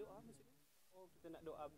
Doa maksudnya? Oh, kita nak doa.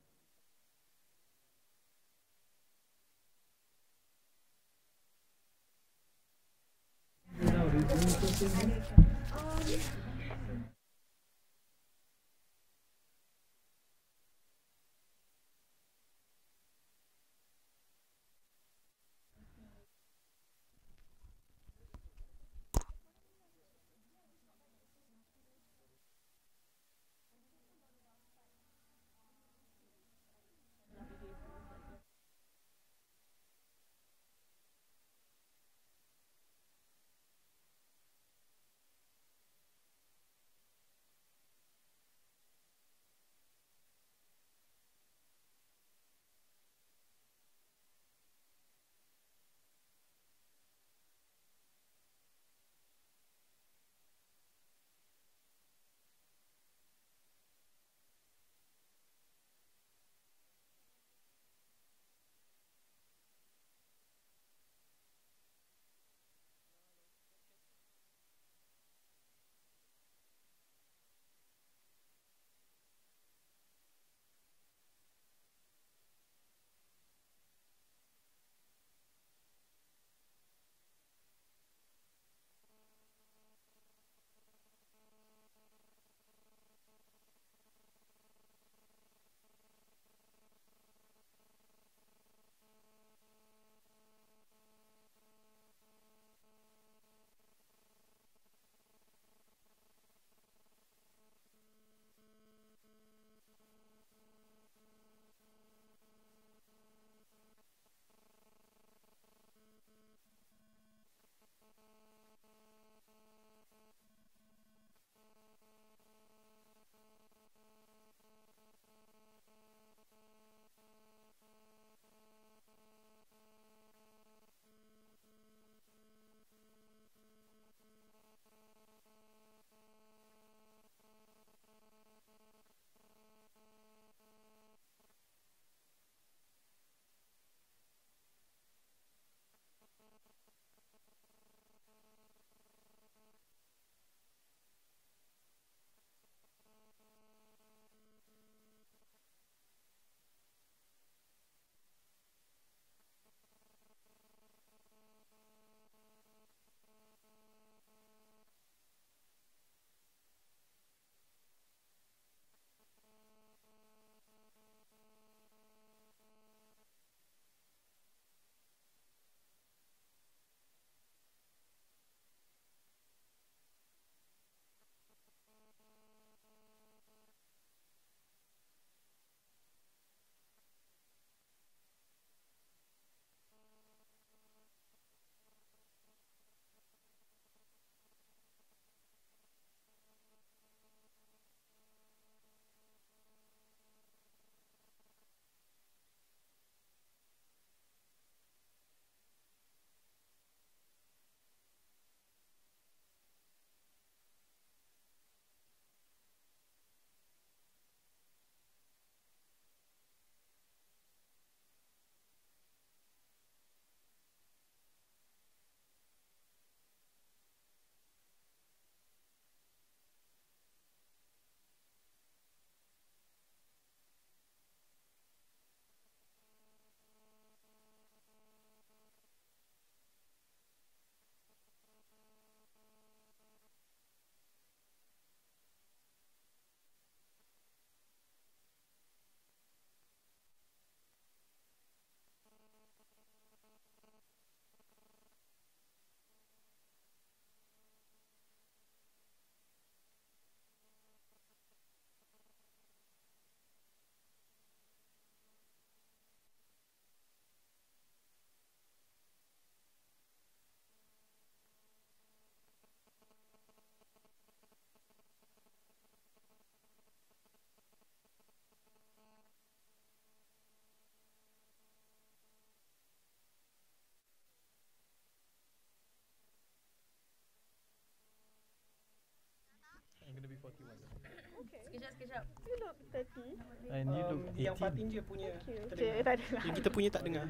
Sekejap. You look 30. And you look 18. Yang Fatin je punya Okay, tak ada lah. yang kita punya tak dengar.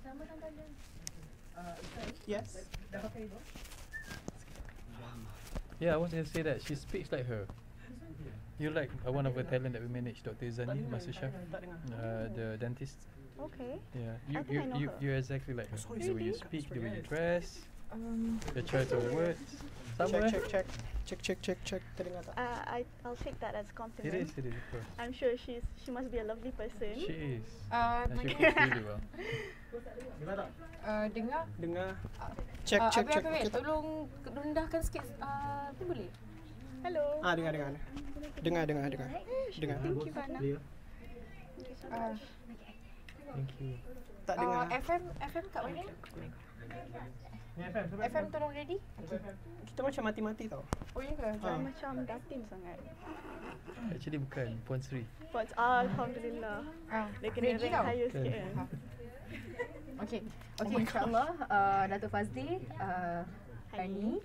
Sama tanggal dia. Yes. Dah pakai itu? Yeah, I was going to say that she speaks like her. You like one of the talent that we manage, Dr. Zani, Master Chef, the dentist. Okay. Yeah, I think I know her. you're exactly like her. The way you speak, the way you dress, the choice of words. Somewhere. Check. Terdengar tak? I'll take that as a compliment. It is, of course. I'm sure she must be a lovely person. She is. And she cooks really well. Dengar. Check. Wait. Tolong rendahkan sikit. Tu boleh? Hello. Dengar. Dengar. Thank you, Fana. Thank you so much. Thank you. Tak dengar. FM kat mana? FM tolong ready? Kita macam mati-mati tau. Oh ya ke? Macam datin sangat. Actually bukan, Puan Sri. Alhamdulillah. Dia kena ready rank tau? higher sikit kan. Okay, insyaAllah Dato Fazley, Hanie.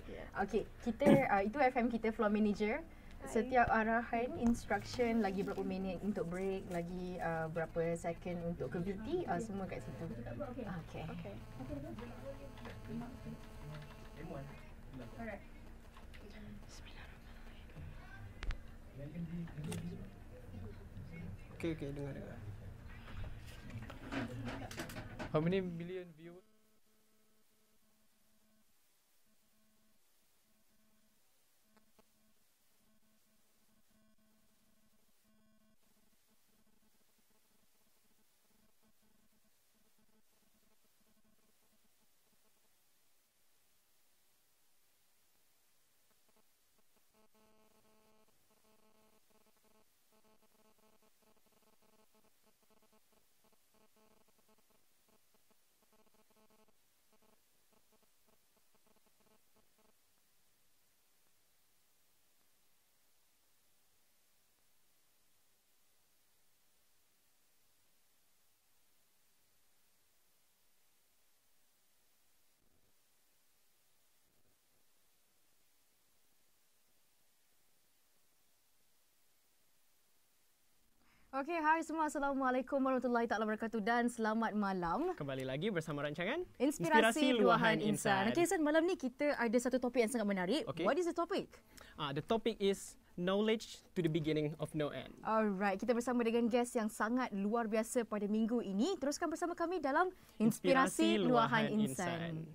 Okay, kita itu FM kita floor manager. Setiap arahan, instruction, lagi berapa minit untuk break, lagi berapa second untuk ke VT, semua kat situ. Okay. Alright. Okay, dengar. How many million viewers? Okay, hai semua. Assalamualaikum warahmatullahi taala wabarakatuh dan selamat malam. Kembali lagi bersama rancangan Inspirasi Luahan Insan. Okay, San, malam ni kita ada satu topik yang sangat menarik. Okay. What is the topic? The topic is knowledge to the beginning of no end. Alright, kita bersama dengan guest yang sangat luar biasa pada minggu ini. Teruskan bersama kami dalam Inspirasi Luahan Insan.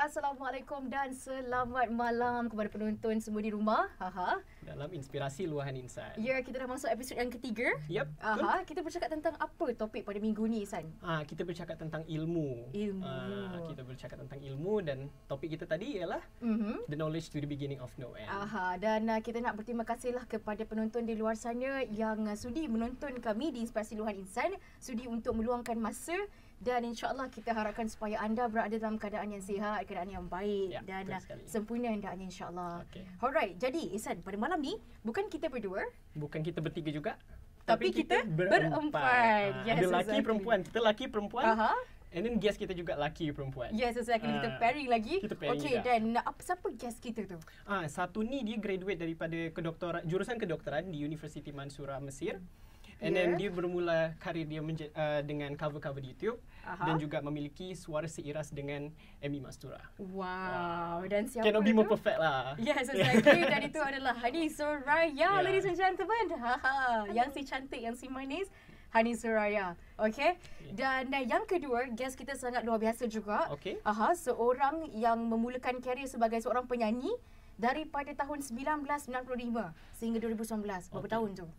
Assalamualaikum dan selamat malam kepada penonton semua di rumah. Dalam Inspirasi Luahan Insan. Ya, kita dah masuk episod yang ketiga. Yep. Kita bercakap tentang apa topik pada minggu ni, San? Kita bercakap tentang ilmu. Kita bercakap tentang ilmu dan topik kita tadi ialah the knowledge to the beginning of no end. Dan kita nak berterima kasihlah kepada penonton di luar sana yang sudi menonton kami di Inspirasi Luahan Insan, sudi untuk meluangkan masa. Dan insyaAllah kita harapkan supaya anda berada dalam keadaan yang sihat, keadaan yang baik dan sempurna hendaknya insyaAllah. Alright, jadi Ihsan, pada malam ni bukan kita berdua. Bukan kita bertiga juga. Tapi kita berempat. Ada laki perempuan. Kita laki perempuan. And then guest kita juga laki perempuan. Yes, exactly. Kita pairing lagi. Kita pairing juga. Dan siapa guest kita tu? Satu ni dia graduate daripada jurusan kedoktoran di Universiti Mansura Mesir. And then dia bermula karir dia dengan cover-cover di YouTube dan juga memiliki suara seiras dengan Amy Mastura. Wow. Dan siapa cannot be more perfect lah. Yes, exactly. Dan itu adalah Hanie Soraya, ladies and gentlemen. Yang si cantik, yang si manis, Hanie Soraya. Okay. Dan yang kedua, guest kita sangat luar biasa juga. Okay. Seorang yang memulakan karier sebagai seorang penyanyi daripada tahun 1995 sehingga 2019. Berapa tahun tu?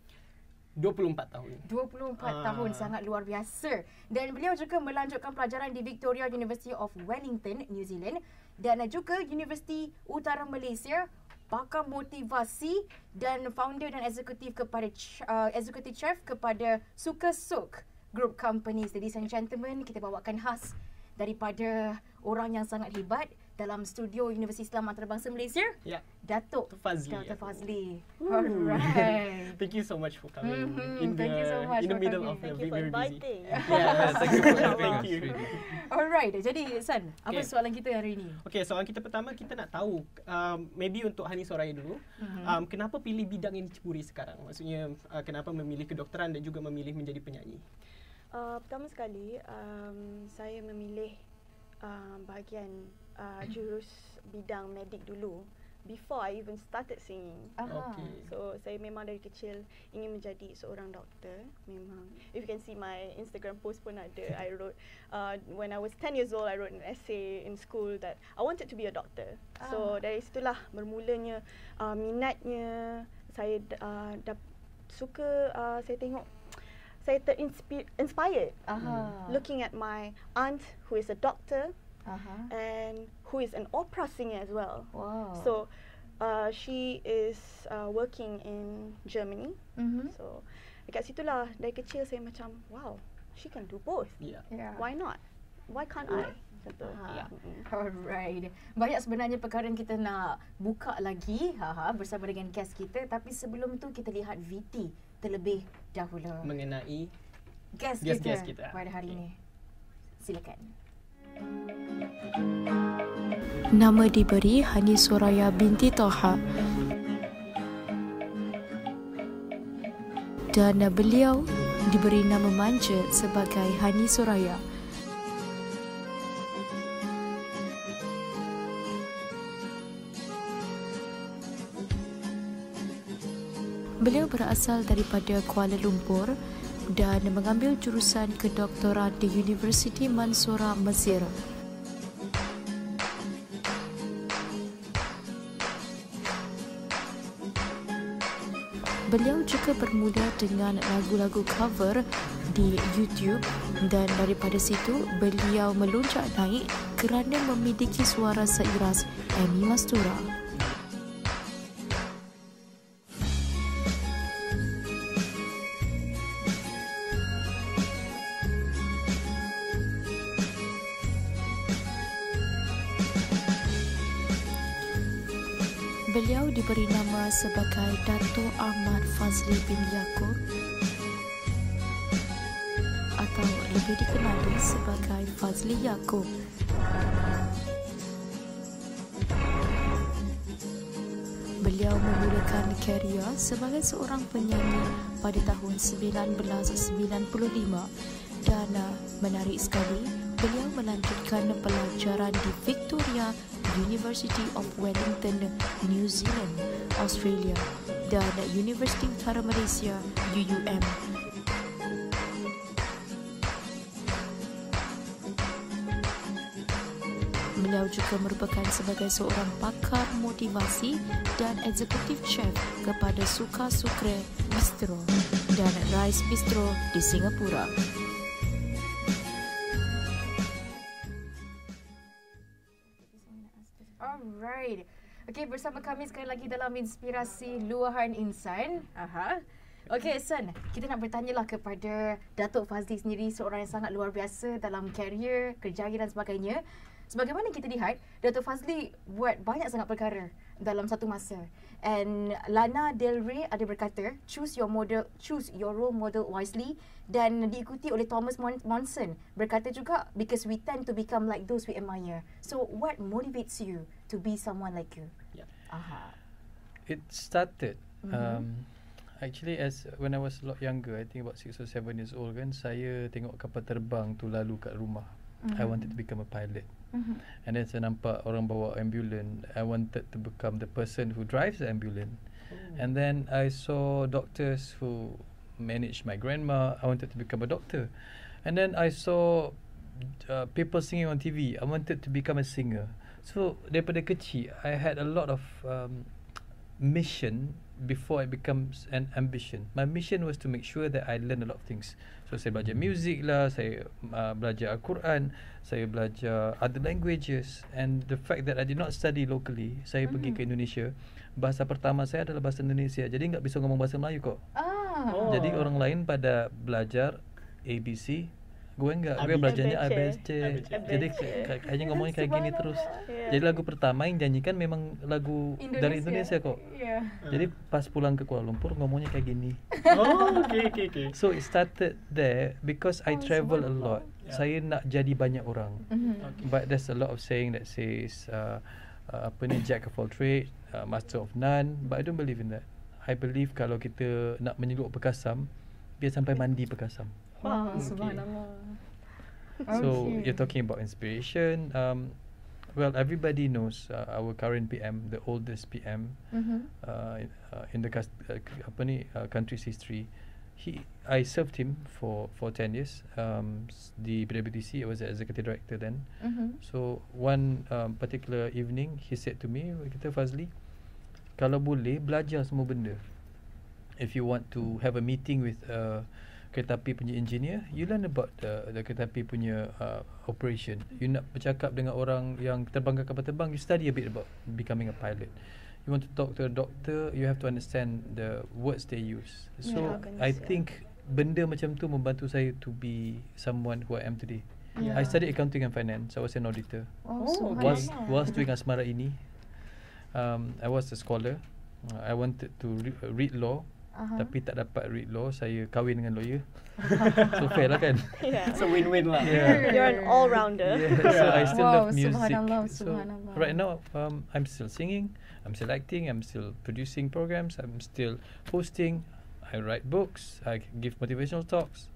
24 tahun. 24 tahun, sangat luar biasa. Dan beliau juga melanjutkan pelajaran di Victoria University of Wellington, New Zealand, dan juga Universiti Utara Malaysia, pakar motivasi dan founder dan eksekutif kepada executive chef kepada Suka Sok Group Companies. Ladies and gentlemen, kita bawakan khas daripada orang yang sangat hebat dalam studio Universiti Islam Antarabangsa Malaysia. Ya. Dato Fazley. Dr Fazley. Alright. Thank you so much for coming Thank you so much in the for middle coming. of a Thank you very for busy. inviting. Yeah, thank you for having Thank us. you. Alright. Jadi San, apa Okay. soalan kita hari ini? Okay, soalan kita pertama, kita nak tahu maybe untuk Hanie Soraya dulu, kenapa pilih bidang yang diceburi sekarang? Maksudnya kenapa memilih kedokteran dan juga memilih menjadi penyanyi? Pertama sekali, saya memilih bahagian jurus bidang medik dulu before I even started singing. Okay. So saya memang dari kecil ingin menjadi seorang doktor. Memang, if you can see my Instagram post pun ada. I wrote when I was 10 years old, I wrote an essay in school that I wanted to be a doctor. So dari situlah bermulanya minatnya. Saya suka, saya tengok, saya inspired looking at my aunt who is a doctor and who is an opera singer as well. Wow. So she is working in Germany. So dekat situlah dari kecil saya macam, wow, she can do both. Yeah. Why not? Why can't I? Betul. Alright. Banyak sebenarnya perkara yang kita nak buka lagi bersama dengan guest kita, tapi sebelum tu kita lihat VT terlebih dahulu Mengenai guest kita pada hari ini. Silakan. Nama diberi Hanie Soraya binti Toha dan beliau diberi nama manja sebagai Hanie Soraya. Beliau berasal daripada Kuala Lumpur dan mengambil jurusan kedoktoran di Universiti Mansura, Mesir. Beliau juga bermula dengan lagu-lagu cover di YouTube dan daripada situ beliau melonjak naik kerana memiliki suara seiras Amy Mastura. Beliau diberi nama sebagai Dato Dr Fazley Yaakob atau lebih dikenali sebagai Fazley Yaakob. Beliau memulakan karier sebagai seorang penyanyi pada tahun 1995 dan menarik sekali, beliau melanjutkan pelajaran di Victoria University of Wellington, New Zealand, Australia dan Universiti Utara Malaysia, IIUM. Beliau juga merupakan sebagai seorang pakar motivasi dan eksekutif chef kepada Suka Sukre Bistro dan Rice Bistro di Singapura. Alright. Okay, bersama kami sekali lagi dalam Inspirasi Luahan Insan. Okay, San, kita nak bertanyalah kepada Dato' Fazley sendiri, seorang yang sangat luar biasa dalam karier, kerjaya dan sebagainya. Sebagaimana kita lihat, Dato' Fazley buat banyak sangat perkara dalam satu masa. And Lana Del Rey ada berkata, choose your role model wisely, dan diikuti oleh Thomas Monson berkata juga, because we tend to become like those we admire. So what motivates you to be someone like you? Yeah. It started actually as when I was a lot younger, I think about 6 or 7 years old kan, saya tengok kapal terbang tu lalu kat rumah. I wanted to become a pilot. And then saya nampak orang bawa ambulans, I wanted to become the person who drives the ambulance. And then I saw doctors who manage my grandma. I wanted to become a doctor. And then I saw people singing on TV. I wanted to become a singer. So daripada kecil, I had a lot of mission before it becomes an ambition. My mission was to make sure that I learn a lot of things. So saya belajar music lah, saya belajar Al-Quran, saya belajar other languages. And the fact that I did not study locally, saya pergi ke Indonesia, bahasa pertama saya adalah bahasa Indonesia. Jadi enggak bisa ngomong bahasa Melayu kok. Jadi orang lain pada belajar ABC, gue enggak, gue belajarnya ABC. Jadi kayaknya ngomongnya kayak gini terus. Jadi lagu pertama yang nyanyikan memang lagu dari Indonesia kok. Jadi pas pulang ke Kuala Lumpur ngomongnya kayak gini. Okay. So it started there because I travel a lot. Saya nak jadi banyak orang. But there's a lot of saying that says apa ni, jack of all trade, master of none. But I don't believe in that. I believe kalau kita nak menyeluk Bekasam, biar sampai mandi Bekasam. Wow, subhanallah. So you're talking about inspiration. Well, everybody knows our current PM, the oldest PM in the country's history. I served him for 10 years. The PWTC, I was the executive director then. So one particular evening, he said to me, "Kita Fazley, kalau boleh belajar semua benda. If you want to have a meeting with kereta api punya engineer, you learn about the kereta api punya operation. You nak bercakap dengan orang yang terbang kapal terbang, you study a bit about becoming a pilot. You want to talk to a doctor, you have to understand the words they use." So I think benda macam tu membantu saya to be someone who I am today. I studied accounting and finance. I was an auditor. Whilst doing asmara ini, I was a scholar. I wanted to read law. Tapi tak dapat read law, saya kahwin dengan lawyer. So fair lah kan? So win-win lah. You're an all-rounder. So I still love music. Subhanallah. So right now, I'm still singing, I'm still acting, I'm still producing programs, I'm still hosting, I write books, I give motivational talks.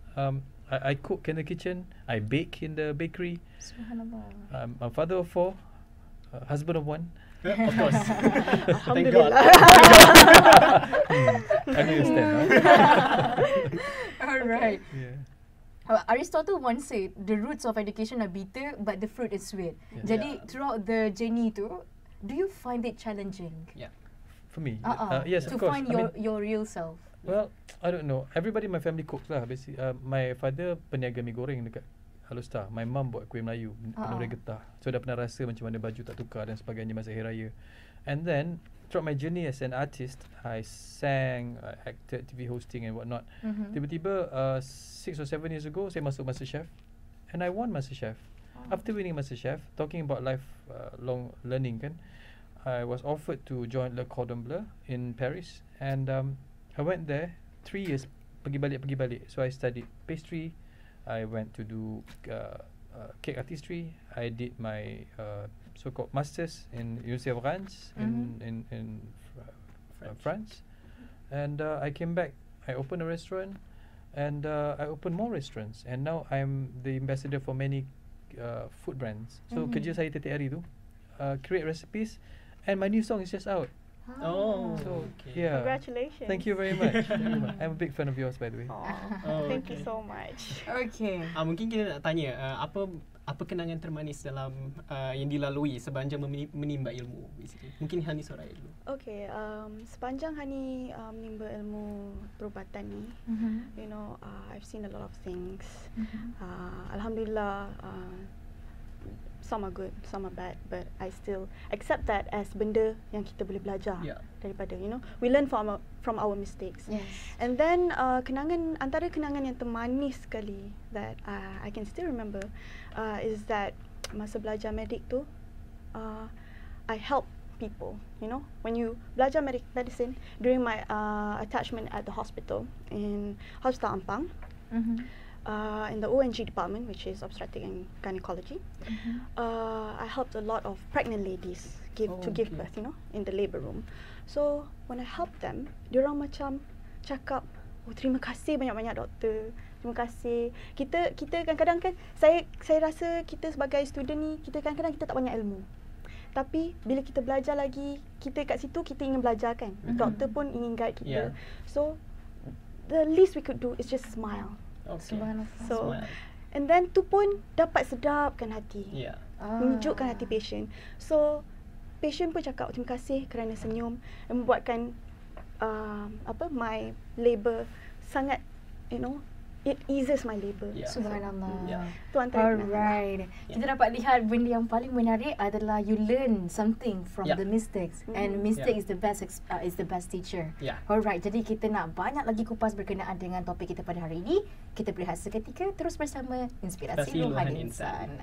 I cook in the kitchen, I bake in the bakery. Subhanallah. I'm a father of 4, husband of 1. Of course. Thank God. I understand. Alright. Aristotle once said, "The roots of education are bitter, but the fruit is sweet." Jadi throughout the journey tu, do you find it challenging? For me, yes, to of course. find your real self. Well, I don't know. Everybody in my family cooks lah. Basically, my father peniaga mi goreng dekat Halustar. My mum buat kuih Melayu penuh getah. So dah pernah rasa macam mana baju tak tukar dan sebagainya masa Hari Raya. And then throughout my journey as an artist, I sang, acted, TV hosting and whatnot. Tiba-tiba 6 or 7 years ago, saya masuk MasterChef and I won MasterChef. After winning MasterChef, talking about lifelong learning kan, I was offered to join Le Cordon Bleu in Paris and I went there 3 years, pergi balik. So I studied pastry. I went to do cake artistry. I did my so-called masters in University of Reims in France. And I came back. I opened a restaurant, and I opened more restaurants. And now I'm the ambassador for many food brands. So kerja saya tiap hari tu, create recipes, and my new song is just out. So yeah. Congratulations. Thank you very much. I'm a big fan of yours, by the way. Thank you so much. Okay. Mungkin kita nak tanya apa kenangan termanis dalam yang dilalui sepanjang menimba ilmu, basically. Mungkin Hanie Soraya dulu. Okay, sepanjang Hanie menimba ilmu perubatan ni, you know, I've seen a lot of things. Alhamdulillah, some are good, some are bad, but I still accept that as benda yang kita boleh belajar daripada, you know, we learn from our mistakes. Yes. And then antara kenangan yang termanis sekali that I can still remember is that masa belajar medik tu, I help people, you know, when you belajar medicine during my attachment at the hospital in Hospital Ampang. In the ONG department, which is obstetric and gynecology, I helped a lot of pregnant ladies give birth, you know, in the labour room. So when I helped them, diorang macam cakap, "Oh, terima kasih banyak-banyak doktor. Terima kasih." Kita kadang-kadang kan, saya rasa kita sebagai student ni, kita kadang-kadang kita tak banyak ilmu. Tapi bila kita belajar lagi, kita kat situ kita ingin belajar kan. Doktor pun ingin guide kita. So the least we could do is just smile. Okay. So, Smile. and then tu pun dapat sedapkan hati. Yeah. Menyejukkan hati patient. So, patient pun cakap terima kasih kerana senyum dan membuatkan my labor sangat, it eases my labor. Yeah. Subhanallah. Yeah. Tu antara Alright. Kita dapat lihat benda yang paling menarik adalah you learn something from Yeah. the mistakes, and mistake is the best teacher. Yeah. Alright. Jadi kita nak banyak lagi kupas berkenaan dengan topik kita pada hari ini. Kita berehat seketika, terus bersama Inspirasi Luahan Insan.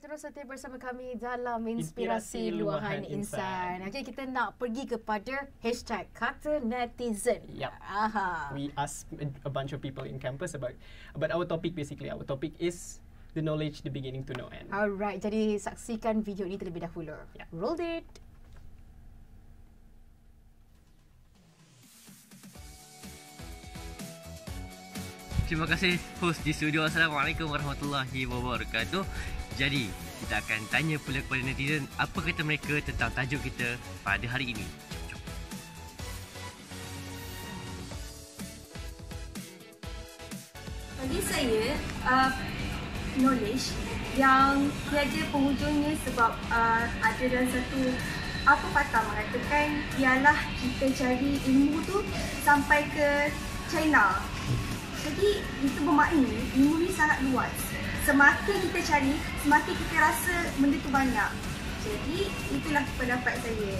Terus setia bersama kami dalam Inspirasi Luahan Insan. Okey, kita nak pergi kepada hashtag kata netizen. Yep. We asked a bunch of people in campus about our topic. Basically, our topic is the knowledge, the beginning to no end. Alright, jadi saksikan video ini terlebih dahulu. Yeah. Roll it. Terima kasih host di studio. Assalamualaikum warahmatullahi wabarakatuh. Jadi, kita akan tanya pula kepada netizen apa kata mereka tentang tajuk kita pada hari ini. Jom. Bagi saya, knowledge yang tiada penghujungnya sebab ada dalam satu pakar mengatakan ialah kita cari ilmu tu sampai ke China. Jadi itu bermakna ilmu ni sangat luas. Semakin kita cari, semakin kita rasa benda tu banyak. Jadi itulah pendapat saya.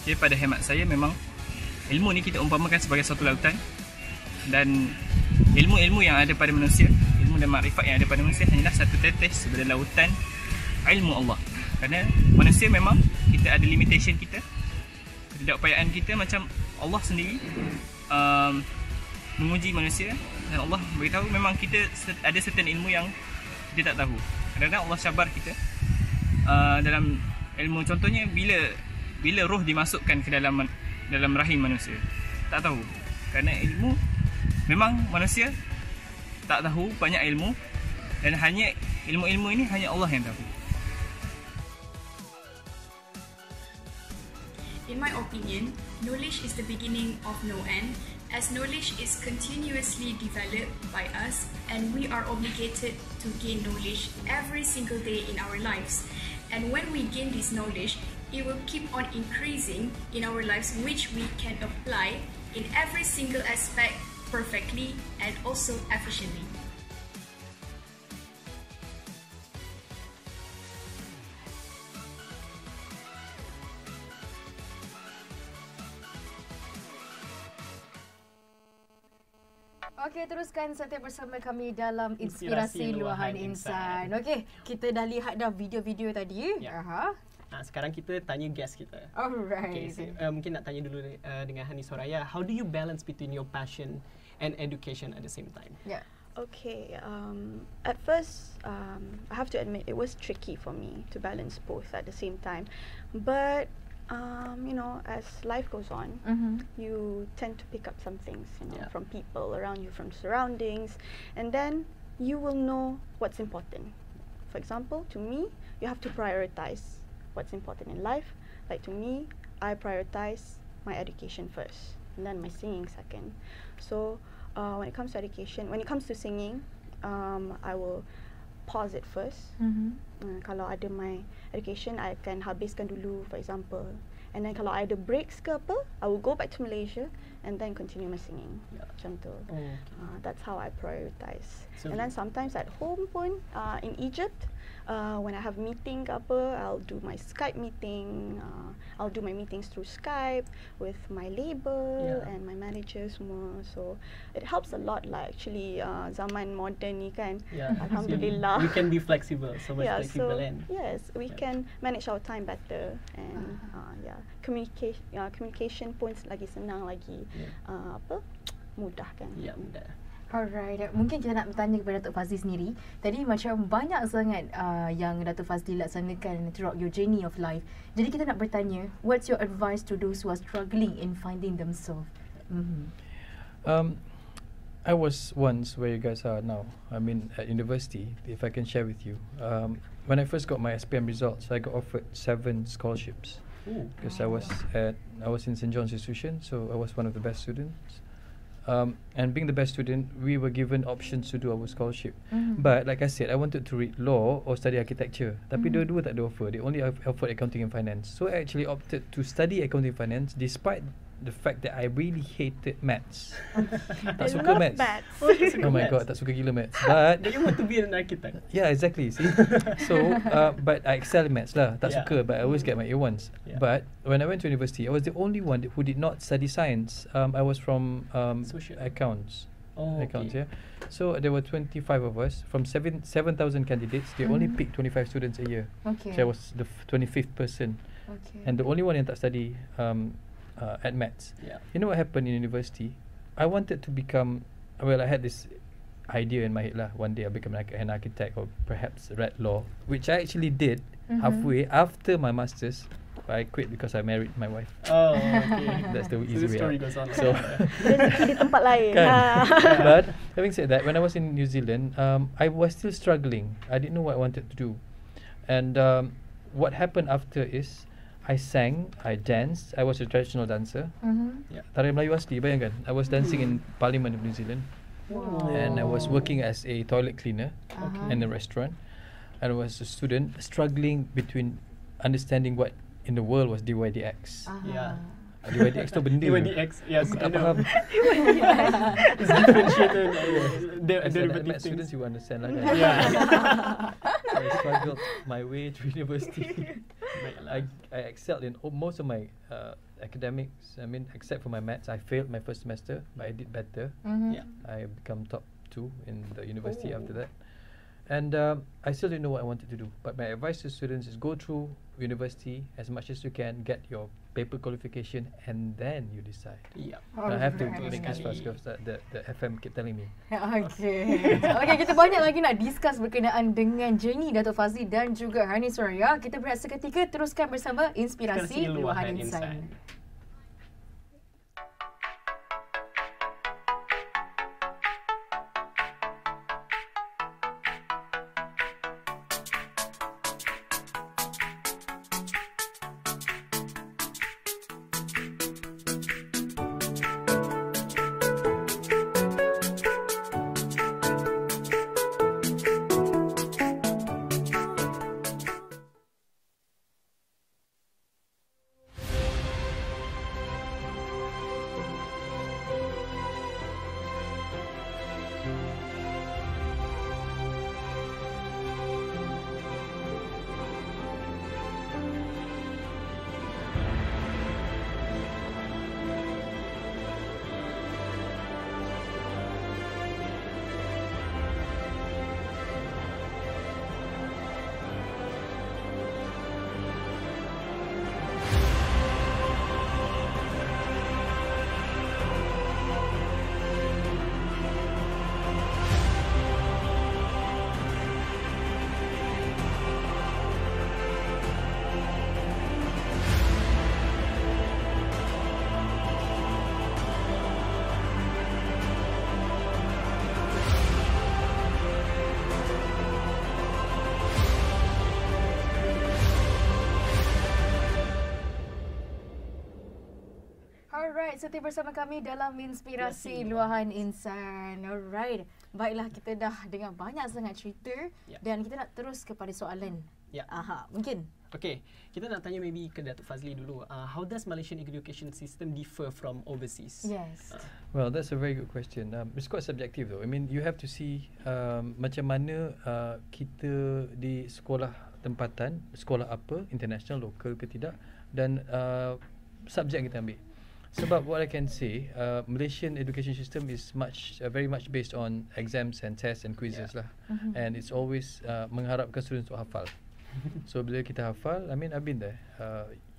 Okay, pada hemat saya memang ilmu ni kita umpamakan sebagai suatu lautan, dan ilmu-ilmu yang ada pada manusia, ilmu dan makrifat yang ada pada manusia hanyalah satu tetes daripada lautan ilmu Allah. Kerana manusia memang kita ada limitation kita, ketidakupayaan kita, macam Allah sendiri menguji manusia, dan Allah beritahu memang kita ada certain ilmu yang kita tak tahu. Kadang-kadang Allah sabar kita dalam ilmu, contohnya bila roh dimasukkan ke dalam rahim manusia, tak tahu. Kerana ilmu memang manusia tak tahu banyak ilmu, dan hanya ilmu-ilmu ini hanya Allah yang tahu. In my opinion, knowledge is the beginning of no end, as knowledge is continuously developed by us, and we are obligated to gain knowledge every single day in our lives. And when we gain this knowledge, it will keep on increasing in our lives, which we can apply in every single aspect perfectly and also efficiently. Okey, teruskan setia bersama kami dalam Inspirasi Luahan Insan. Okey, kita dah lihat dah video-video tadi. Ya. Sekarang kita tanya guest kita. Alright. Okay, mungkin nak tanya dulu dengan Hanie Soraya. How do you balance between your passion and education at the same time? Yeah. Okay, at first, I have to admit it was tricky for me to balance both at the same time. But You know, as life goes on, you tend to pick up some things, you know, from people around you, from surroundings, and then you will know what's important. For example, to me, you have to prioritize what's important in life. Like to me, I prioritize my education first, and then my singing second. So when it comes to education, when it comes to singing, I will pause it first. Kalau ada my education, I akan habiskan dulu, for example. And then kalau ada breaks ke apa, I will go back to Malaysia and then continue my singing. Macam tu. That's how I prioritize. So and then sometimes at home pun, in Egypt, when I have meeting ke apa, I'll do my Skype meeting. I'll do my meetings through Skype with my label and my manager semua. So it helps a lot lah actually. Zaman modern ni kan. Alhamdulillah. We can be flexible. So much flexible and yes, we can manage our time better and communication pun lagi senang lagi mudah kan. Mudah. Alright, mungkin kita nak bertanya kepada Dato Fazley sendiri. Tadi macam banyak sangat yang Dato Fazley laksanakan throughout your journey of life. Jadi kita nak bertanya, what's your advice to those who are struggling in finding themselves? I was once where you guys are now. I mean, at university, if I can share with you. When I first got my SPM results, I got offered 7 scholarships. Because I was in St. John's Institution, so I was one of the best students. And being the best student, we were given options to do our scholarship. But like I said, I wanted to read law or study architecture. Tapi dua-dua tak ada offer. They only offered accounting and finance. So I actually opted to study accounting and finance despite the fact that I really hated maths. Tak suka maths. Oh my god, tak suka gila maths. But you want to be an architect? Yeah, exactly. See, so but I excel in maths lah. Tak suka, but I always get my A1s. But when I went to university, I was the only one who did not study science. I was from accounts. Accounts, yeah. So there were 25 of us from 7,000 candidates. They only picked 25 students a year. So I was the 25th person, and the only one yang tak study at maths. You know what happened in university? I wanted to become, well, I had this idea in my head lah. One day I'll become an architect or perhaps read law, which I actually did halfway after my masters. I quit because I married my wife. Oh, okay. That's the easy way. Story goes on. So di tempat lain. But having said that, when I was in New Zealand, I was still struggling. I didn't know what I wanted to do, and what happened after is I sang, I danced. I was a traditional dancer. Tarian Melayu asli, bayangkan. I was dancing in Parliament of New Zealand. And I was working as a toilet cleaner in a restaurant. And I was a student struggling between understanding what in the world was DYDX. DYDX tu benda. DYDX, yes, aku I tak know. faham. It's differentiated. As an math students, you understand lah kan. I struggled my way to university. I excelled in most of my academics. I mean, except for my maths, I failed my first semester, but I did better. I become top 2 in the university after that. And I still didn't know what I wanted to do. But my advice to students is go through university as much as you can, get your paper qualification, and then you decide. I have to make this fast because the FM keep telling me. Okay, kita banyak lagi nak discuss berkenaan dengan journey Dato Fazley dan juga Hanie Soraya. Kita berehat seketika, teruskan bersama Inspirasi Luahan Insan. Alright, setia bersama kami dalam Inspirasi Luahan Insan. Alright, baiklah, kita dah dengar banyak sangat cerita dan kita nak terus kepada soalan. Mungkin. Okay, kita nak tanya maybe ke Dato Fazley dulu. How does Malaysian education system differ from overseas? Yes. Well, that's a very good question. It's quite subjective though. I mean, you have to see macam mana kita di sekolah tempatan, sekolah apa, international, local ke tidak, dan subjek kita ambil. Sebab what I can say, Malaysian education system is very much based on exams and tests and quizzes lah. And it's always mengharapkan students untuk hafal. So bila kita hafal, I mean I've been there,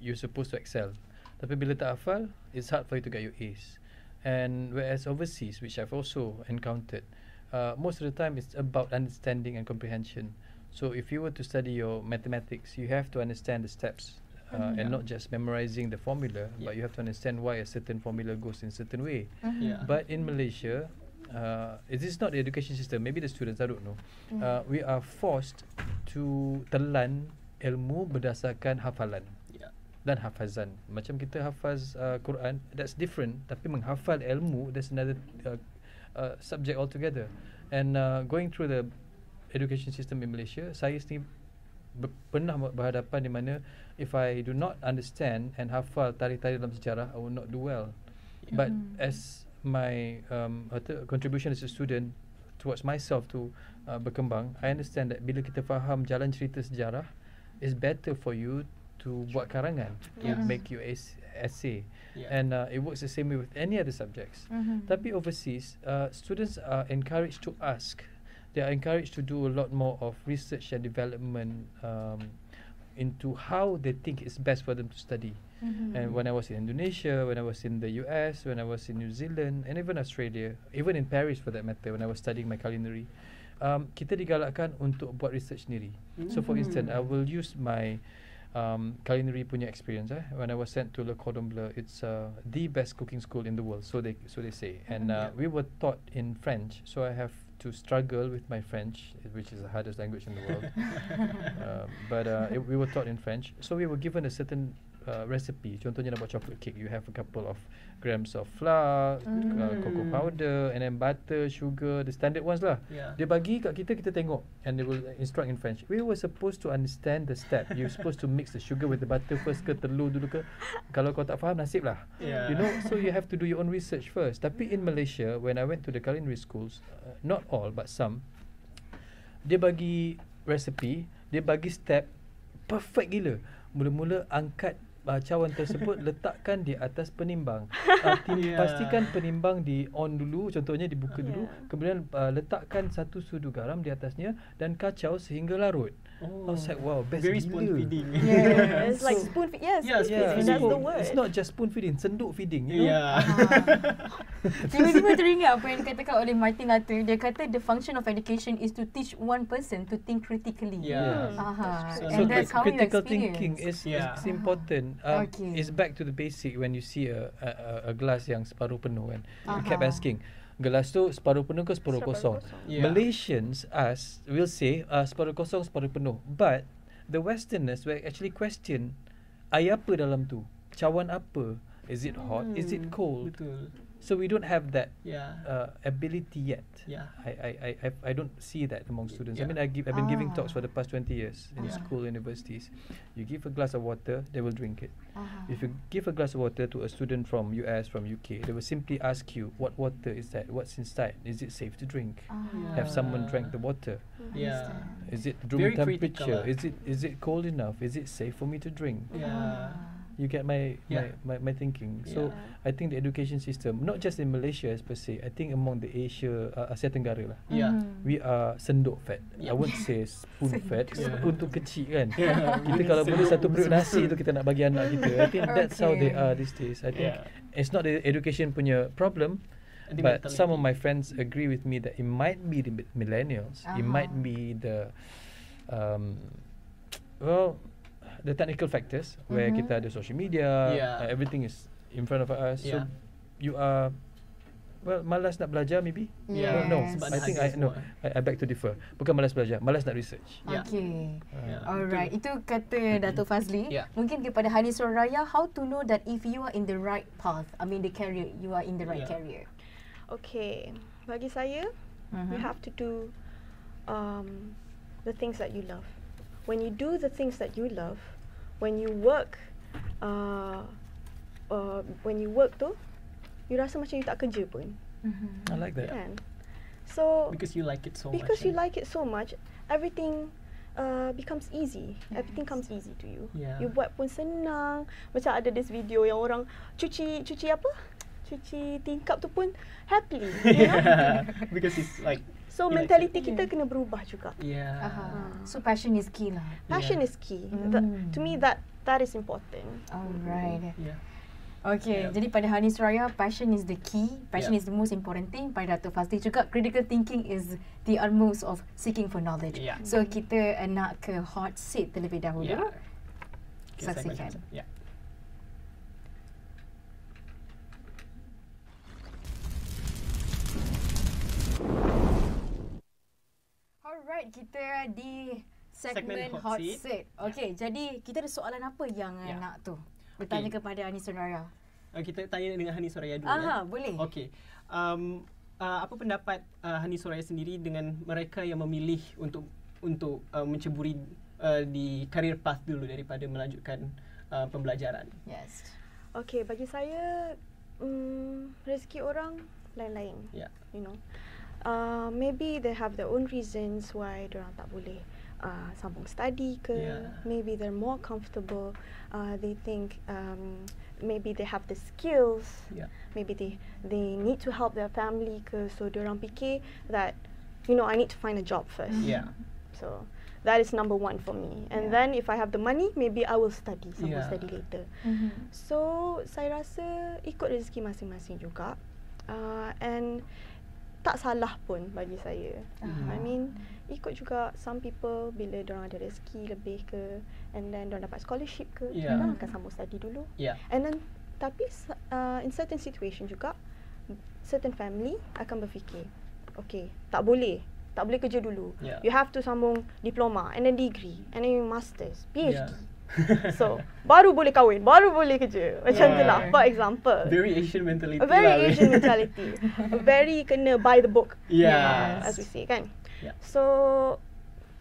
you're supposed to excel. Tapi bila tak hafal, it's hard for you to get your A's. And whereas overseas, which I've also encountered, most of the time it's about understanding and comprehension. So if you were to study your mathematics, you have to understand the steps. And not just memorizing the formula, but you have to understand why a certain formula goes in a certain way. But in Malaysia, it is not the education system, maybe the students, I don't know. We are forced to telan ilmu berdasarkan hafalan dan hafazan. Macam kita hafaz Quran, that's different. Tapi menghafal ilmu, that's another subject altogether. And going through the education system in Malaysia, saya sendiri pernah berhadapan di mana if I do not understand and hafal tarikh-tarikh dalam sejarah, I will not do well. But as my contribution as a student towards myself to berkembang, I understand that bila kita faham jalan cerita sejarah, it's better for you to buat karangan, make your essay. And it works the same way with any other subjects. Tapi overseas, students are encouraged to ask. They are encouraged to do a lot more of research and development into how they think it's best for them to study. And when I was in Indonesia, when I was in the US, when I was in New Zealand, and even Australia, even in Paris for that matter, when I was studying my culinary, kita digalakkan untuk buat research sendiri. So for instance, I will use my culinary punya experience. When I was sent to Le Cordon Bleu, it's the best cooking school in the world, so they say. And we were taught in French, so I have to struggle with my French, which is the hardest language in the world. But we were taught in French, so we were given a certain recipe. Contohnya nak buat chocolate cake, you have a couple of grams of flour, cocoa powder, and then butter, sugar, the standard ones lah. Dia bagi kat kita, kita tengok, and they will instruct in French. We were supposed to understand the step. You're supposed to mix the sugar with the butter first ke, telur dulu ke. Kalau kau tak faham, nasib lah. You know, so you have to do your own research first. Tapi in Malaysia, when I went to the culinary schools, not all but some, dia bagi recipe, dia bagi step perfect gila. Mula-mula angkat cawan tersebut, letakkan di atas penimbang. Pastikan penimbang di on dulu, contohnya dibuka dulu, kemudian letakkan 1 sudu garam di atasnya dan kacau sehingga larut. I was like, wow, best very gila. spoon feeding. It's like spoon feeding. Yes, spoon feeding. That's the word. It's not just spoon feeding, senduk feeding, you know. Tiba-tiba teringat apa yang dikatakan oleh Martin Luther. Dia kata the function of education is to teach one person to think critically. So that's how critical you thinking is important. It's back to the basic. When you see a glass yang separuh penuh kan, you kept asking, gelas tu separuh penuh ke separuh kosong? Malaysians will say separuh kosong, separuh penuh. But the Westerners will actually question, air apa dalam tu? Cawan apa? Is it hot? Is it cold? Betul. So we don't have that ability yet. I don't see that among students. I mean, I've been giving talks for the past 20 years in school, universities. You give a glass of water, they will drink it. If you give a glass of water to a student from US, from UK, they will simply ask you, what water is that? What's inside? Is it safe to drink? Have someone drank the water? Is it room temperature? Is it cold enough? Is it safe for me to drink? You get my thinking. So I think the education system, not just in Malaysia as per se, I think among the Asia Tenggara lah, we are senduk fed. I won't say spoon fed. Spoon tu kecil kan. Kita kalau boleh satu periuk nasi tu kita nak bagi anak kita. I think that's how they are these days. I think it's not the education punya problem, but some of my friends agree with me that it might be the millennials. It might be the the technical factors where kita ada social media, everything is in front of us. So you are Well, malas nak belajar maybe. Yes. No, Sebab I think I beg to differ. Bukan malas belajar, malas nak research. Okay. Yeah. Alright. Itu kata Dato Fazley. Yeah. Mungkin kepada Hanie Soraya, how to know that if you are in the right path, I mean the career, you are in the right career. Okay, bagi saya, you have to do the things that you love. When you do the things that you love, when you work tu, you rasa macam you tak kerja pun. I like that. Kan? So Because you like it so much. because you like it so much, everything becomes easy. Everything comes easy to you. Yeah. You buat pun senang. Macam ada this video yang orang cuci apa? Cuci tingkap tu pun happily. You know? Because it's like So you like mentality kita kena berubah juga. yeah. So passion is key lah. Passion is key. To me that is important. Alright. Yeah. Okay, jadi pada Hanie Soraya, passion is the key. Passion is the most important thing. Pada Dato Fazley juga, critical thinking is the utmost of seeking for knowledge. Yeah. So kita nak ke hot seat terlebih dahulu. Yeah. Saksikan. Yeah. Alright, kita di segmen Segmen hot hot seat. seat. Okay, jadi kita ada soalan apa yang nak tu? Bertanya kepada Hanie Soraya. Kita tanya dengan Hanie Soraya dulu. Boleh. Okey. Apa pendapat Hanie Soraya sendiri dengan mereka yang memilih untuk menceburi di career path dulu daripada melanjutkan pembelajaran? Yes. Okay, bagi saya rezeki orang lain-lain. Yeah. You know. Maybe they have their own reasons why diorang tak boleh sambung study ke. Yeah. Maybe they're more comfortable. They think maybe they have the skills. Yeah. Maybe they need to help their family ke. So diorang fikir that, you know, I need to find a job first. Yeah. So that is number one for me. And then if I have the money, maybe I will study. Sambung study later. So saya rasa ikut rezeki masing-masing juga. And tak salah pun bagi saya. I mean, ikut juga some people bila diorang ada rezeki lebih ke, and then diorang dapat scholarship ke, diorang akan sambung study dulu. Yeah. And then tapi in certain situation juga, certain family akan berfikir, okay, tak boleh kerja dulu. Yeah. You have to sambung diploma and then degree and then masters, PhD. Yeah. So baru boleh kahwin, baru boleh kerja. Macam tu lah, for example. Very Asian mentality. Very Asian mentality. Very kena by the book. Yeah. As we say kan. Yeah. So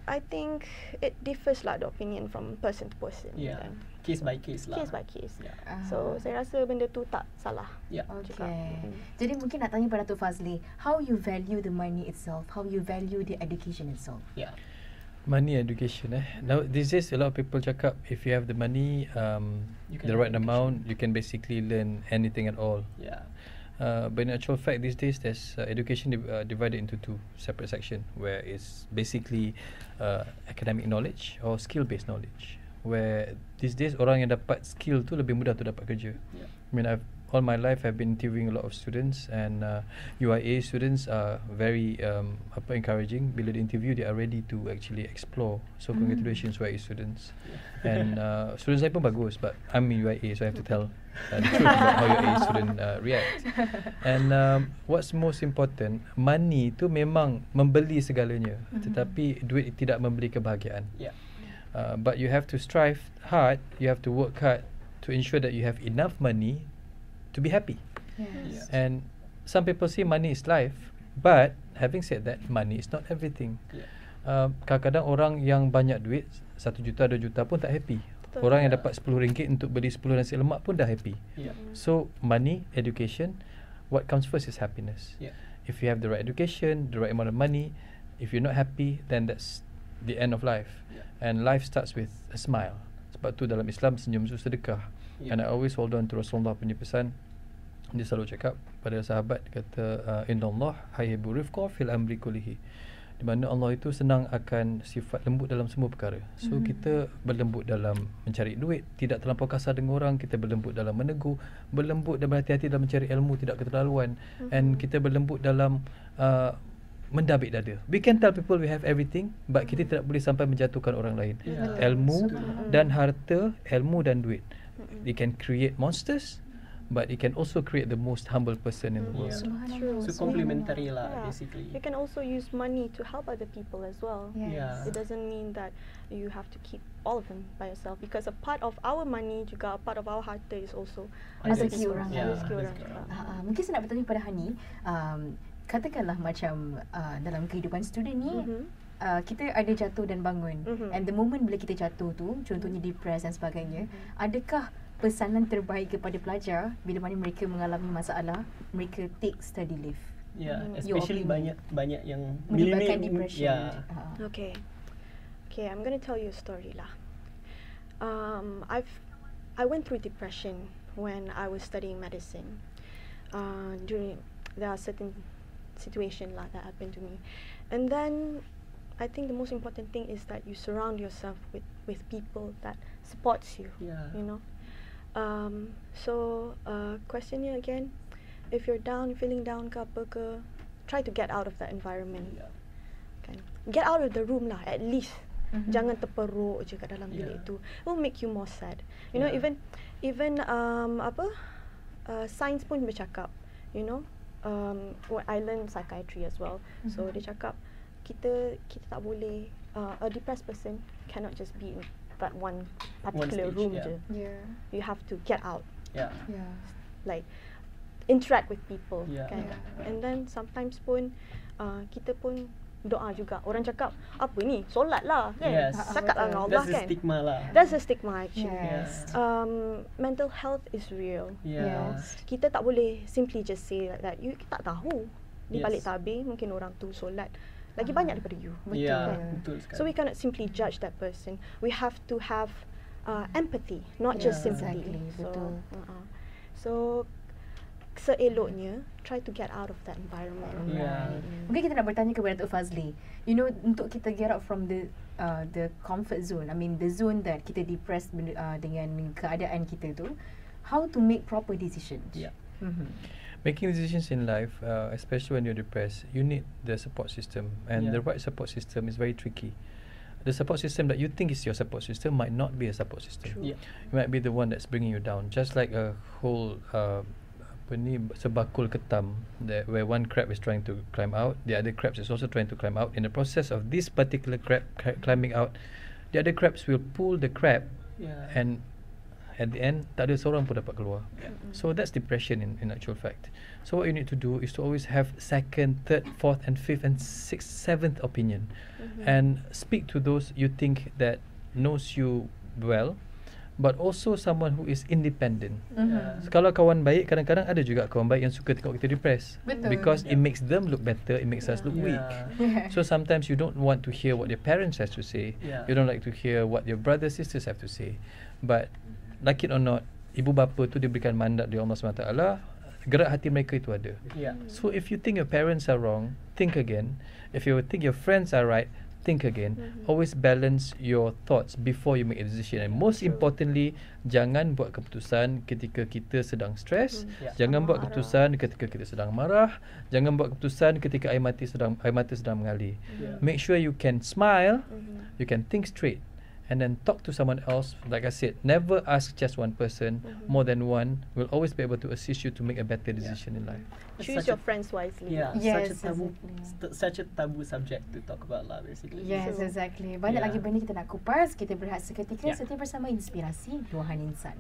I think it differs lah the opinion from person to person. Yeah. Kan? Case by case lah. Case by case. Yeah. So saya rasa benda tu tak salah. Yeah. Okay. Jadi mungkin nak tanya pada Dato Fazley, how you value the money itself? How you value the education itself? Yeah. Money, education. Now these days, a lot of people cakap if you have the money, the right amount, you can basically learn anything at all. Yeah. But in actual fact, these days there's education divided into two separate sections, where it's basically academic knowledge or skill-based knowledge. Where these days orang yang dapat skill tu lebih mudah tu dapat kerja. Yeah. I mean, all my life I've been interviewing a lot of students, and UIA students are very encouraging. Bila di interview, they are ready to actually explore. So congratulations UIA students. And students saya pun bagus, but I'm in UIA, so I have to tell the truth about how UIA student react. And what's most important, money tu memang membeli segalanya, tetapi duit tidak membeli kebahagiaan. Yeah. But you have to strive hard, you have to work hard to ensure that you have enough money to be happy. Yes. And some people say money is life, but having said that, money is not everything. Kadang-kadang orang yang banyak duit, 1 juta, 2 juta pun tak happy. Orang yang dapat RM10 untuk beli 10 nasi lemak pun dah happy. So money, education, what comes first is happiness. If you have the right education, the right amount of money, if you're not happy, then that's the end of life. And life starts with a smile. Sebab tu dalam Islam, senyum itu sedekah. And I always hold on to Rasulullah punya pesan. Dia selalu cakap pada sahabat, kata innallah hayyibu rifqa fil amri kullihi. Di mana Allah itu senang akan sifat lembut dalam semua perkara. So kita berlembut dalam mencari duit, tidak terlampau kasar dengan orang, kita berlembut dalam menegur, berlembut dan berhati-hati dalam mencari ilmu, tidak keterlaluan. And kita berlembut dalam mendabik dada. We can tell people we have everything, but kita tidak boleh sampai menjatuhkan orang lain. Ilmu dan harta, ilmu dan duit. They can create monsters, but it can also create the most humble person in the world. True. So complementary lah, basically. You can also use money to help other people as well. Yeah. It doesn't mean that you have to keep all of them by yourself, because a part of our money juga, a part of our harta is also rezeki orang. Rezeki orang juga. Mungkin saya nak bertanya pada Hanie, katakanlah macam dalam kehidupan student ni, kita ada jatuh dan bangun, and the moment bila kita jatuh tu, contohnya depressed dan sebagainya, adakah pesanan terbaik kepada pelajar bila mana mereka mengalami masalah, mereka take study leave? Especially banyak yang menyebabkan depression. Okay, I'm going to tell you a story lah. I went through depression when I was studying medicine. There are certain situation lah that happened to me, and then I think the most important thing is that you surround yourself with people that supports you. You know. So questionnya again, if you're down, feeling down ke apa ke, try to get out of that environment. Get out of the room lah, at least. Jangan terperuk je kat dalam bilik tu. It will make you more sad. You know, even science pun bercakap, you know, I learned psychiatry as well. So dia cakap kita tak boleh, a depressed person cannot just be in that one particular room je. You have to get out. Like interact with people. And then sometimes pun kita pun doa juga. Orang cakap, apa ni? Solat lah kan? Cakap lah dengan Allah kan? That's a stigma lah. That's a stigma actually. Mental health is real. Kita tak boleh simply just say like that. You tak tahu. Di balik tabir mungkin orang tu solat lagi banyak daripada you. Betul sekali. So we cannot simply judge that person. We have to have empathy, not just sympathy. So seeloknya try to get out of that environment. Mungkin kita nak bertanya kepada Dato Fazley, you know, untuk kita get out from the comfort zone, I mean the zone that kita depressed dengan keadaan kita tu, how to make proper decisions. Making decisions in life, especially when you're depressed, you need the support system, and the right support system is very tricky. The support system that you think is your support system might not be a support system. It might be the one that's bringing you down. Just like a whole sebakul ketam, where one crab is trying to climb out, the other crabs is also trying to climb out. In the process of this particular crab climbing out, the other crabs will pull the crab, and at the end, tak ada seorang pun dapat keluar. So that's depression in actual fact. So what you need to do is to always have second, third, fourth and fifth and sixth, seventh opinion, and speak to those you think that knows you well, but also someone who is independent. So, kalau kawan baik, kadang-kadang ada juga kawan baik yang suka tengok kita depressed. Because it makes them look better, it makes us look weak. So sometimes you don't want to hear what your parents has to say. You don't like to hear what your brothers, sisters have to say. But like it or not, ibu bapa tu diberikan mandat dari Allah SWT, gerak hati mereka itu ada. So if you think your parents are wrong, think again. If you think your friends are right, think again. Always balance your thoughts before you make a decision. And most importantly, jangan buat keputusan ketika kita sedang stres. Jangan buat keputusan ketika kita sedang marah. Jangan buat keputusan ketika air mata sedang mengalir. Make sure you can smile, you can think straight, and then talk to someone else. Like I said, never ask just one person. More than one will always be able to assist you to make a better decision in life. Choose your friends wisely. Such a taboo subject to talk about lah, basically. Exactly. Banyak lagi benda kita nak kupas. Kita berehat seketika. Setia bersama Inspirasi Luahan Insan.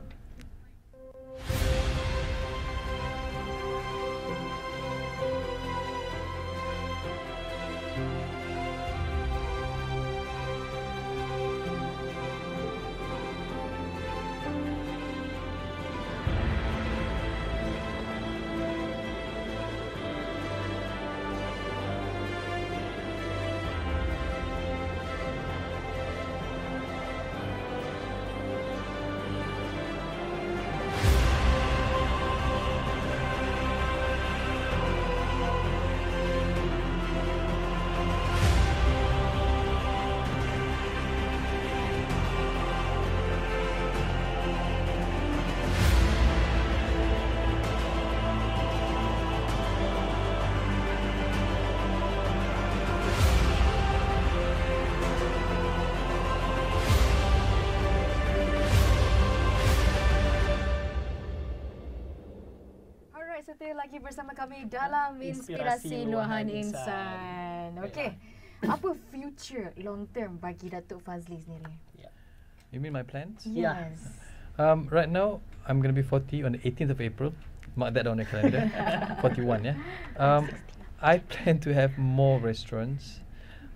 sekali lagi bersama kami dalam Inspirasi Luahan Insan. Okey. Apa future long term bagi Datuk Fazley sendiri? You mean my plans? Yes. Right now, I'm going to be 40 on the 18th of April. Mark that on the calendar. 41, yeah. I plan to have more restaurants.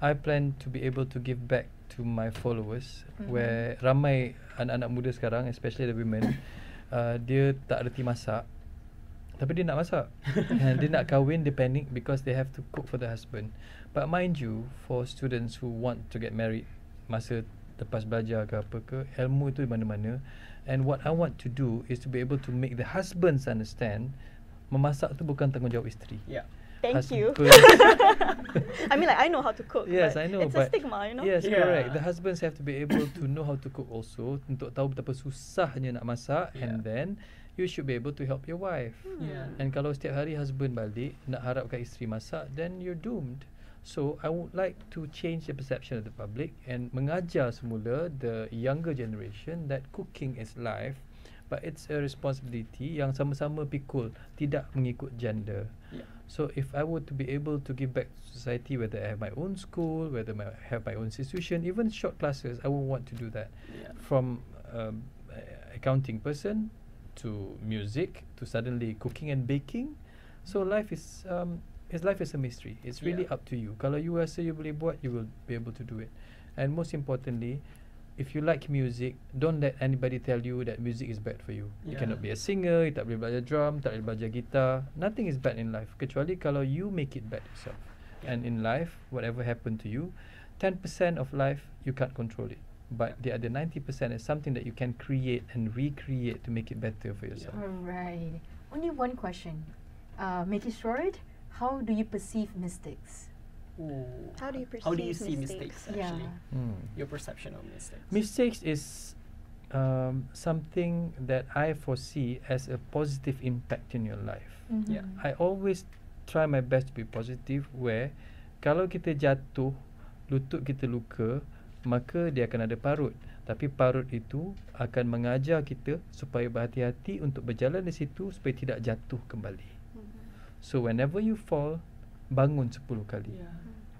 I plan to be able to give back to my followers, where ramai anak-anak muda sekarang, especially the women, dia tak reti masak, tapi dia nak masak. And dia nak kahwin, dia panic because they have to cook for the husband. But mind you, for students who want to get married masa lepas belajar ke apa ke, ilmu tu di mana-mana. And what I want to do is to be able to make the husbands understand memasak tu bukan tanggungjawab isteri. Yeah. Thank you. I mean, like, I know how to cook. Yes, but I know. It's a stigma, you know. Yes, correct. The husbands have to be able to know how to cook also, untuk tahu betapa susahnya nak masak, and then you should be able to help your wife. And kalau setiap hari husband balik nak harapkan isteri masak, then you're doomed. So I would like to change the perception of the public and mengajar semula the younger generation that cooking is life, but it's a responsibility yang sama-sama pikul, tidak mengikut gender. So if I were to be able to give back to society, whether I have my own school, whether I have my own institution, even short classes, I would want to do that. From accounting person to music to suddenly cooking and baking. So life is life is a mystery. It's really up to you. Kalau you rasa you boleh buat, you will be able to do it. And most importantly, if you like music, don't let anybody tell you that music is bad for you. You cannot be a singer, you tak boleh belajar drum, tak boleh belajar gitar. Nothing is bad in life, kecuali kalau you make it bad yourself. And in life, whatever happened to you, 10% of life, you can't control it. But the other 90% is something that you can create and recreate to make it better for yourself. Alright. Only one question. Make it short. How do you perceive mistakes? How do you perceive How do you see mistakes actually? Yeah. Your perception of mistakes. Mistakes is something that I foresee as a positive impact in your life. Yeah. I always try my best to be positive, where kalau kita jatuh, lutut kita luka, maka dia akan ada parut. Tapi parut itu akan mengajar kita supaya berhati-hati untuk berjalan di situ supaya tidak jatuh kembali. So whenever you fall, bangun 10 kali.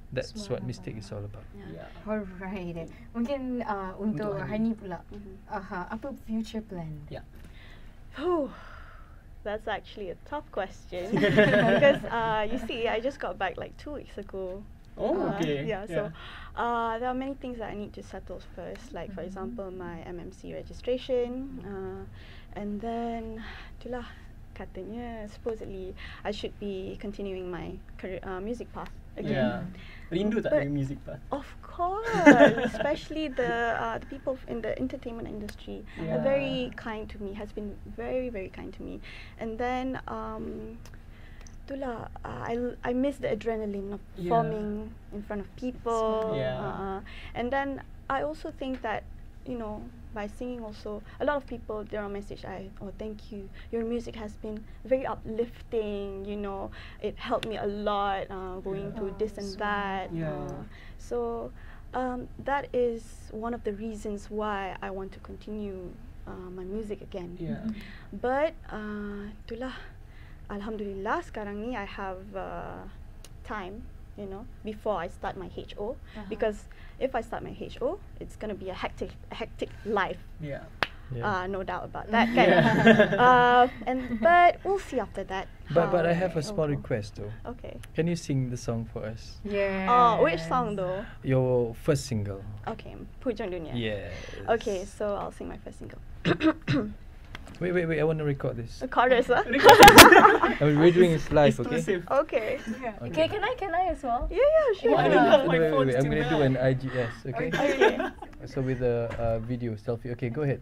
That's what mistake is all about. Alright. Mungkin untuk Hanie pula. Apa future plan? That's actually a tough question because you see, I just got back like 2 weeks ago. Okay. So there are many things that I need to settle first, like for example my MMC registration, and then itulah katanya supposedly I should be continuing my career, music path again. Rindu tak dengan music path? Of course, especially the people in the entertainment industry are very kind to me, has been very, very kind to me. And then itulah, I miss the adrenaline of performing in front of people. And then I also think that, you know, by singing also, a lot of people, there are message, thank you, your music has been very uplifting, you know, it helped me a lot going through this and that. So that is one of the reasons why I want to continue my music again. But itulah, Alhamdulillah sekarang ni I have time, you know, before I start my HO, because if I start my HO, it's going to be a hectic life. No doubt about that. But we'll see after that. But I have a small request though. Okay. Can you sing the song for us? Which song though? Your first single. Okay, Pujang Dunia. Yes. Okay, so I'll sing my first single. Wait, I want to record this. Record this, We're doing this live, okay? Okay. Okay, can I as well? Sure. I don't have my phone. I'm going to do an IGS, okay? So with a video selfie. Okay, go ahead.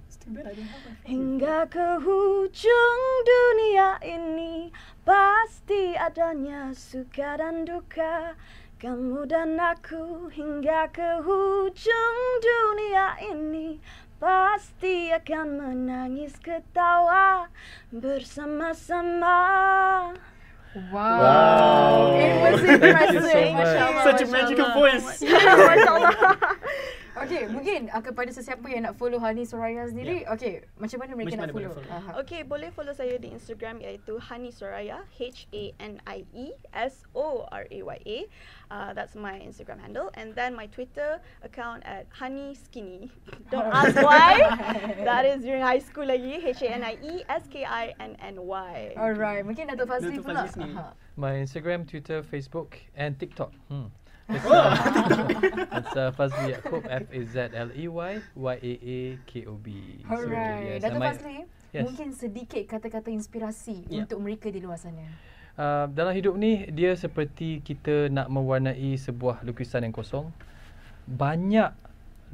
Hingga ke hujung dunia ini pasti adanya suka dan duka. Kamu dan aku hingga ke hujung dunia ini pasti akan menangis ketawa bersama-sama. Wow. It was impressive. Thank you so much. Such a magical voice. Okay, mungkin kepada sesiapa yang nak follow Hanie Soraya sendiri, okay, macam mana mereka nak follow? Okay, boleh follow saya di Instagram iaitu Hanie Soraya, HANIE SORAYA. That's my Instagram handle, and then my Twitter account at Hanie Skinny. Don't ask why. That is during high school lagi. HANIESKINNY. Alright, mungkin Dato Fazley pula. My Instagram, Twitter, Facebook and TikTok. It's Fazley Yaakob, FAZLEYYAAKOB. Alright, Dato Fazley, mungkin sedikit kata-kata inspirasi untuk mereka di luar sana. Dalam hidup ni, dia seperti kita nak mewarnai sebuah lukisan yang kosong. Banyak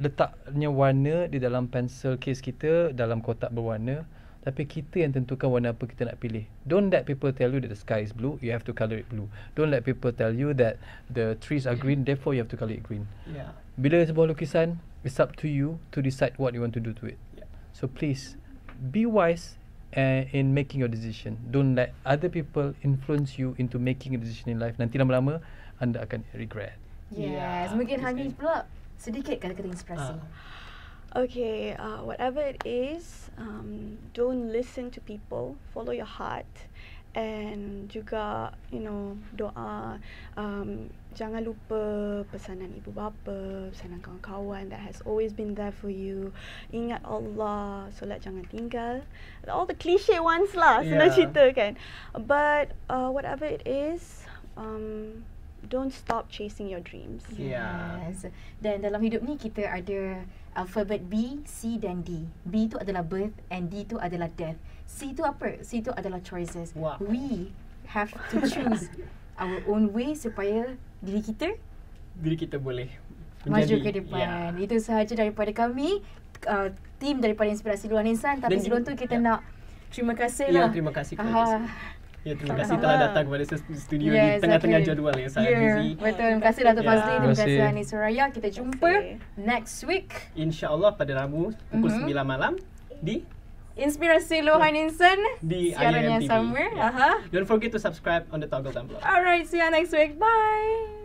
letaknya warna di dalam pensel case kita, dalam kotak berwarna. Tapi kita yang tentukan warna apa kita nak pilih. Don't let people tell you that the sky is blue, you have to colour it blue. Don't let people tell you that the trees are green, therefore you have to colour it green. Bila sebuah lukisan, it's up to you to decide what you want to do to it. So please, be wise in making your decision. Don't let other people influence you into making a decision in life. Nanti lama-lama, anda akan regret. Yes, mungkin Hanie pula sedikit kata-kata inspirasi. Okay, whatever it is, don't listen to people, follow your heart, and juga, doa, jangan lupa pesanan ibu bapa, pesanan kawan-kawan that has always been there for you. Ingat Allah, solat jangan tinggal, all the cliche ones lah, senang cerita kan. But whatever it is, don't stop chasing your dreams. Yes. Dan dalam hidup ni kita ada alphabet B, C dan D. B tu adalah birth and D tu adalah death. C tu apa? C tu adalah choices. We have to choose our own way supaya diri kita boleh maju ke depan. Itu sahaja daripada kami, tim daripada Inspirasi Luahan Insan. Tapi sebelum tu kita nak terima kasih lah. Terima kasih kepada terima kasih telah datang kepada studio di tengah-tengah jadual yang sangat busy. Betul, terima kasih Dato Fazley, terima kasih Hanie Soraya. Kita jumpa next week, InsyaAllah pada Rabu pukul 9 malam di Inspirasi Luahan Insan di siaran yang IIUMTV. sama. Don't forget to subscribe on the toggle down below. Alright, see you next week. Bye.